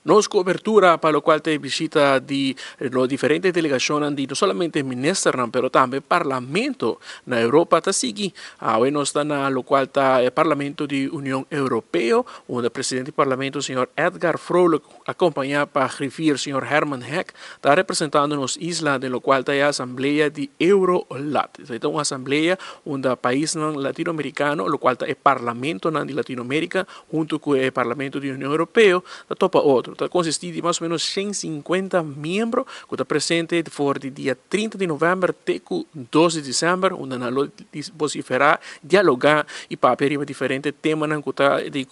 Nos cobertura para lo cual te visita de las diferentes delegaciones de no solamente ministros, pero también parlamento en Europa ta sigue. Bueno, está na lo cual está el Parlamento de Unión Europea, donde el presidente del Parlamento, señor Edgar Frollo, acompañado para el señor Herman Heck, está representando las islas, de lo cual está la Asamblea de Eurolat. Es una asamblea donde país latinoamericano, lo cual está el Parlamento de Latinoamérica, junto con el Parlamento de Unión Europea, topa otro. Consiste de mais ou menos 150 membros que estão presentes for de dia 30 de novembro até 12 de dezembro, onde nós vociferar, dialogar e para perigo diferentes temas que está de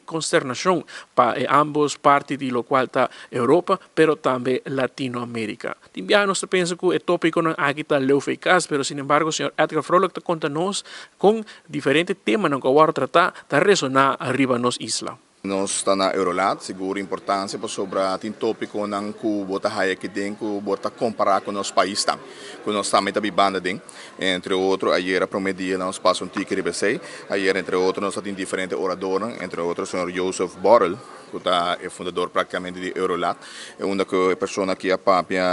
consternação para ambos partes de lo qual está Europa, pero também Latinoamérica. Também nós pensamos que o tópico não aqui está leu eficaz, pero sin embargo, o senhor Edgar Frollo está contando-nos com diferentes temas que agora tratar, está ressonar arriba nos isla. Nós estamos na Eurolat, seguro importância sobre o tópico que bota aqui dentro, que bota comparar com o nosso país, que nós também estamos banda dentro. Entre outros, ayer prometia nós passamos um ticket de BC, ayer entre outros nós temos diferentes oradores, entre outros o senhor Joseph Borrell, que é fundador praticamente de Eurolat, é uma pessoa que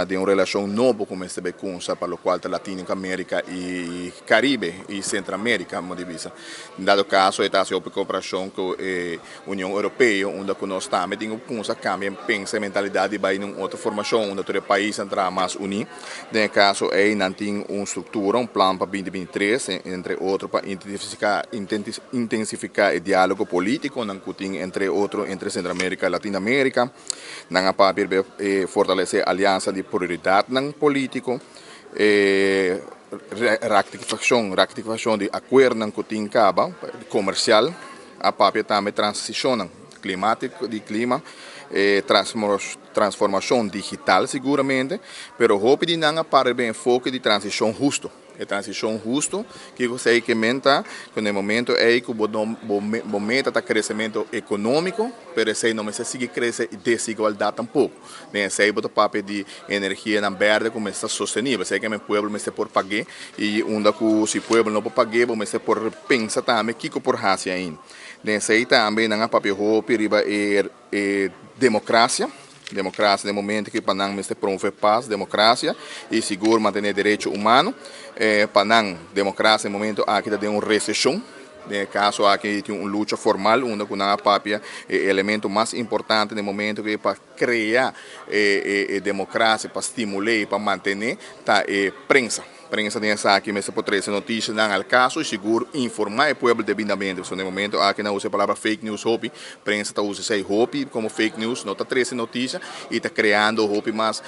tem uma relação nova com esta becunça, para o qual a Latinoamérica e Caribe e Centro-América, em dado caso, está a cooperação com a União Europeia, onde nós também temos que cambiar pensa a mentalidade para ir em outra formação, onde todo o país entrar mais unido. No caso, não tem uma estrutura, um plano para 2023, entre outros, para intensificar o diálogo político, entre outros, entre Centro-América e Latinoamérica, para fortalecer a aliança de prioridade político, ratificação de acordo que tem comercial, a papel também transição climática de clima, transformação digital seguramente, pero hope de não para bem foco de transição justo. A transição justo que eu sei que menta, que no momento é que o meta tá crescimento econômico, pero sei não se sigue crescer desigualdade tampouco. Nem sei botar papel de energia na verde como está sustentável, sei que meu povo me está por pagar e onde que se povo não por pagar, vamos está por pensar também que por raça ainda. Nem sei também não papel hope riba democracia. Democracia no momento que Panam está promover paz, democracia e seguro manter direito humano. Panam democracia no momento aqui tem uma recessão. No caso aqui tem uma luta formal, onde a papia é o elemento mais importante no momento que para criar democracia, para estimular, para manter, tá prensa. Prensa tem essa aqui, mas se pode trazer notícias não ao caso e seguro informar o povo devidamente. No momento aqui não usa a palavra fake news, hope, prensa está usando esse hope como fake news, não está trazendo notícia e está criando hope mais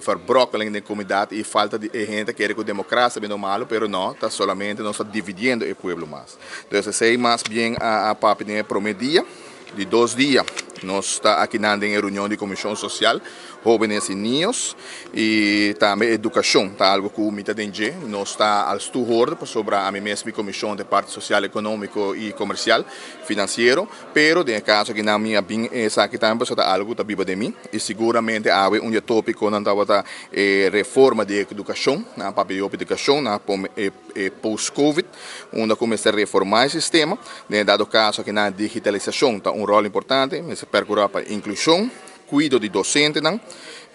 verbrokkelen na comunidade e falta de gente que quer que a democracia seja malo, pero não, está solamente não está dividindo o povo mais. Então, sei mais bem a papi tem prometia de 2 dias. Nós estamos aqui na reunião de comissão social, jovens e niños, e também educação, tá algo que o MITA tem. Nós estamos ao estudo sobre a mesma comissão de parte social, econômico e comercial, financeiro, pero no caso que na minha bem essa aqui também está algo que viva de mim, e seguramente há um tópico na reforma de educação, na papel de educação, na post-Covid, onde começa a reformar o sistema, dado caso que na digitalização está rol importante, percurar para inclusão, cuido de docente,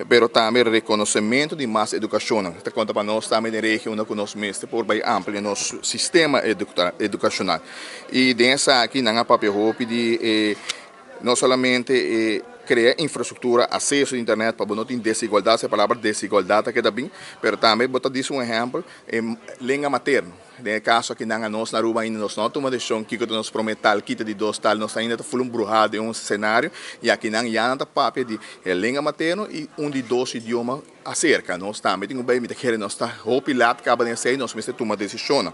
pero também reconhecimento de mais educação. Esta conta para nós também na região onde nós mestre por bem amplo nosso sistema educacional. E dessa aqui na papel de não somente criar infraestrutura, acesso à internet para não ter desigualdade, a palavra desigualdade que também, mas também botar disso exemplo em língua materna. No caso aqui nós na rua ainda nós não tomamos decisão que nós prometemos que de 2 tal nós ainda está embrujado em um cenário e aqui não já não papel de língua materna e de 2 idiomas acerca. Nós também temos bem que nós está hopilat acaba de ser nós mesmo tomar decisão.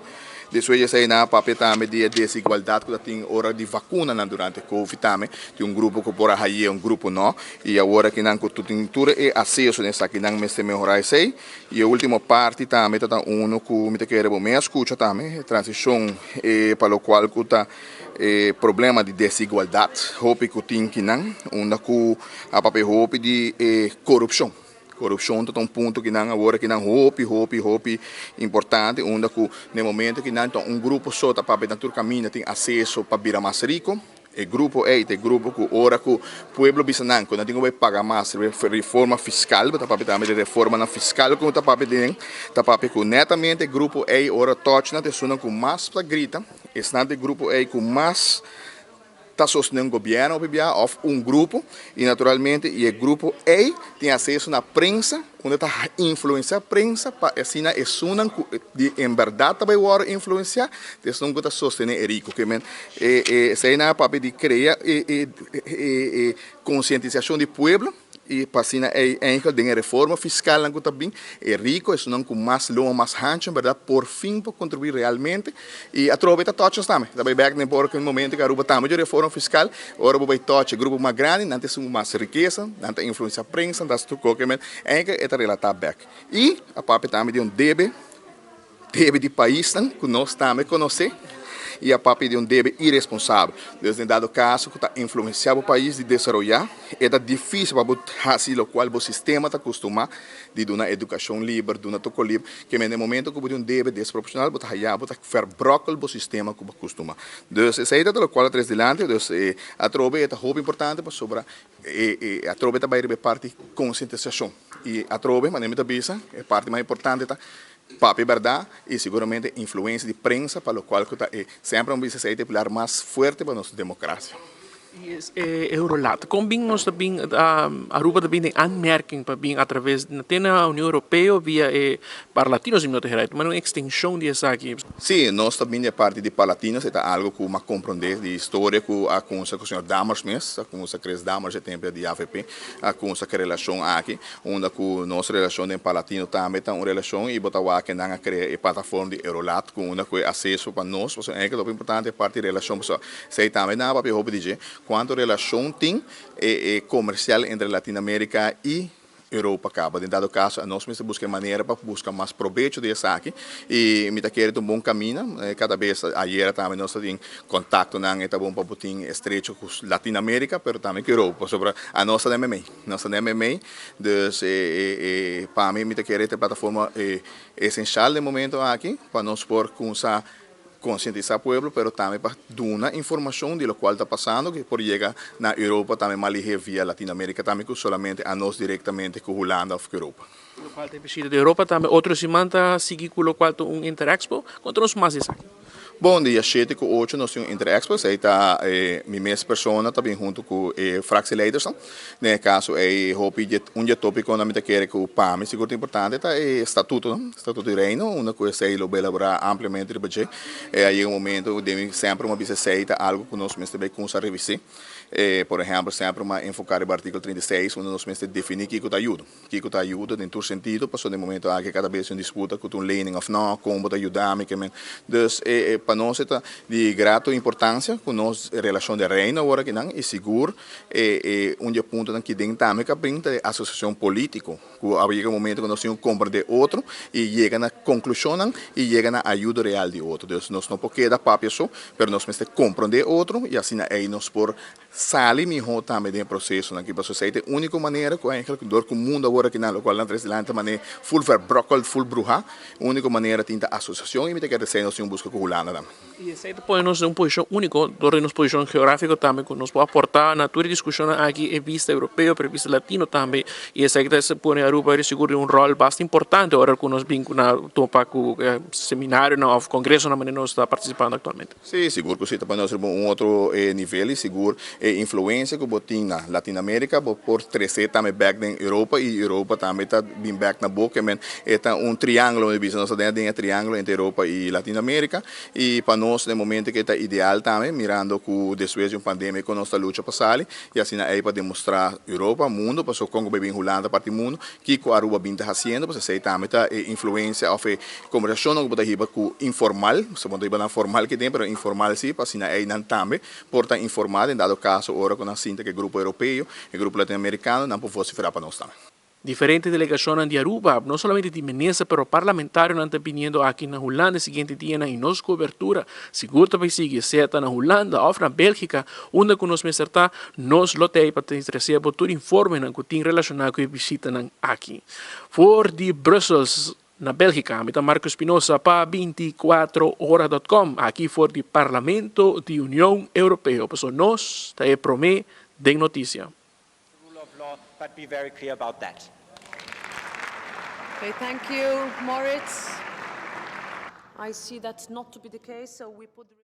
Isso já sei na papel também de desigualdade que tem hora de vacuna durante a Covid também tem grupo que por aí grupo não e agora que não cultura e acesso nessa aqui não mesmo melhorar isso aí e a última parte também está que me quer me escuta também transição para o qual está problema de desigualdade hope que tem que não onde a papel hope de corrupção. Corrupção está ponto que não agora que não hope importante onde no momento que não grupo só para na caminho tem acesso para virar mais rico O grupo é o grupo que ora que o povo bisanan, quando tem que pagar mais reforma fiscal, tá papi também de reforma na fiscal como tá papi que netamente o grupo é ora tocha na tesuna com mais para grita, esse não é o grupo é com mais está sostenendo o governo ou grupo e naturalmente o grupo A tem acesso na prensa onde está influenciar a prensa para assim é uma de em verdade também o influenciar então não está sostener rico que men sei na papel de criar conscientização do povo e passina tem reforma fiscal não está bem é rico isso não com mais longo mais ancho verdade por fim para contribuir realmente e a trova está tocha também também back nem por aquele momento que a Aruba também de reforma fiscal ora vai tocha grupo mais grande não tem mais riqueza não tem influência a prensa das tu que men é que está relatado back e a papi também de debe de país que nós também conhecemos e a papi de debe irresponsável. Desde dado caso que está influenciando o país de desenvolver, é difícil para fazer o qual o sistema está acostumado de uma educação livre, de uma toco livre, que no momento que o debe desproporcional, você está verbrokel o sistema que acostuma. Então, essa é o qual atrás delante, a trova é muito importante para sobre a trova também é parte de conscientização. E a trova, mas nem é parte mais importante papi verdade e seguramente influência de prensa para o qual sempre precisa falar mais forte para nossa democracia. Eurolat. Como nós também Aruba também tem aanmerking para bem através da União Europeia via Parlatinos não tem mas uma extensão dessa aqui. Sim, nós também é parte de Parlatinos, é algo que uma compreender de história com a conversa com o senhor Damars mesmo, a conversa com o Damars é tempo de AFP, a conversa que relação aqui, onde com nossa relação em Palatino também tem uma relação e botar aqui na criar a plataforma de Eurolat com uma que acesso para nós, porque é que o importante é parte de relação pessoal. Sei também na papel hobby dizer quanto relação tem comercial entre Latinoamérica e Europa acaba. Em dado caso, nós mesmos buscamos maneira para buscar mais proveito desse aqui e me está querendo um bom caminho. Cada vez, ayer também nós temos contato não é bom para botar estreito com Latinoamérica, mas também com Europa sobre a nossa MMA. Nossa MMA, então para mim me está querendo a plataforma essencial no momento aqui para nós por começar conscientizar o povo, mas também para dar informação de lo qual está passando, que por chegar na Europa também mais via Latinoamérica, também que solamente a nós diretamente com Holanda ou com Europa. O qual tem visita da Europa também, outros semana seguir com o qual tem Interexpo, quanto nós mais isso aqui? Bom dia, 7 com 8 nós temos Interexpo, aí está minha mesma pessoa também junto com Fraxi Leiderson. No caso, um tópico na minha quer que o PAM, seguro importante, é estatuto de reino, uma coisa que eu elaborar ampliamente depois. Aí um momento de sempre uma bicicleta, algo que nós também com a revisar. Por exemplo, sempre uma enfocar o artigo 36, onde nós definir que está ajuda. Que está ajuda em todo sentido, passou no momento que cada vez uma disputa com learning of não, como está ajudando, então, para nós é de grande importância com nossa relação de reino agora que não e seguro ponto que tem também que brinda a associação política que havia um momento que nós temos compreender outro e chega na conclusão e chega na ajuda real de outro então nós não podemos quedar para só mas nós temos que compreender outro e assim aí nós por sair melhor também do processo aqui para a sociedade a única maneira que é que o mundo agora que não qual antes de maneira full verbrokel full bruja a única maneira tinta associação e me tem que dizer nós busca com Holanda também. E esse aí põe nós uma posição única, dentro de posição geográfica também, que nos pode aportar na tua discussão aqui em vista europeu, para vista latino também, e esse aí se põe a Aruba seguro um rol bastante importante, agora que nós vinculamos topa com seminário, no congresso, na maneira nós está participando atualmente. Sim, seguro que para nós outro nível, e seguro influência que botin na Latinoamérica, por crescer também back na Europa, e Europa também está bem back na boca, mas é um triângulo, nós temos um triângulo entre Europa e Latinoamérica, e para nós, no momento que está ideal também, mirando que depois de uma pandemia, que nós estamos luta passar, e assim aí para demonstrar Europa, mundo, para o Congo bem Holanda, parte do mundo, que a Aruba bem está fazendo, para você também está influência, ou conversação, que está riba com informal, se não riba na formal que tem, mas informal sim, para assim aí não também, porta informado, em dado caso, agora com a cinta que é grupo europeu, e grupo latino-americano, não pode vociferar para nós também. Diferentes delegações de Aruba, não somente de Menezes, mas parlamentares estão vindo aqui na Holanda, seguinte dia na nossa cobertura, seguro também sigue, seja na Holanda ou na Bélgica, onde que nós está, nós lotei para receber todo informe que tem relacionado com a visita aqui. For de Brussels, na Bélgica. Mita Marco Espinosa para 24horas.com, aqui for do Parlamento da União Europeia. Pessoal, nós te promete de notícia. Rule of law, but be very clear about that. Okay, thank you, Moritz. I see that's not to be the case, so we put the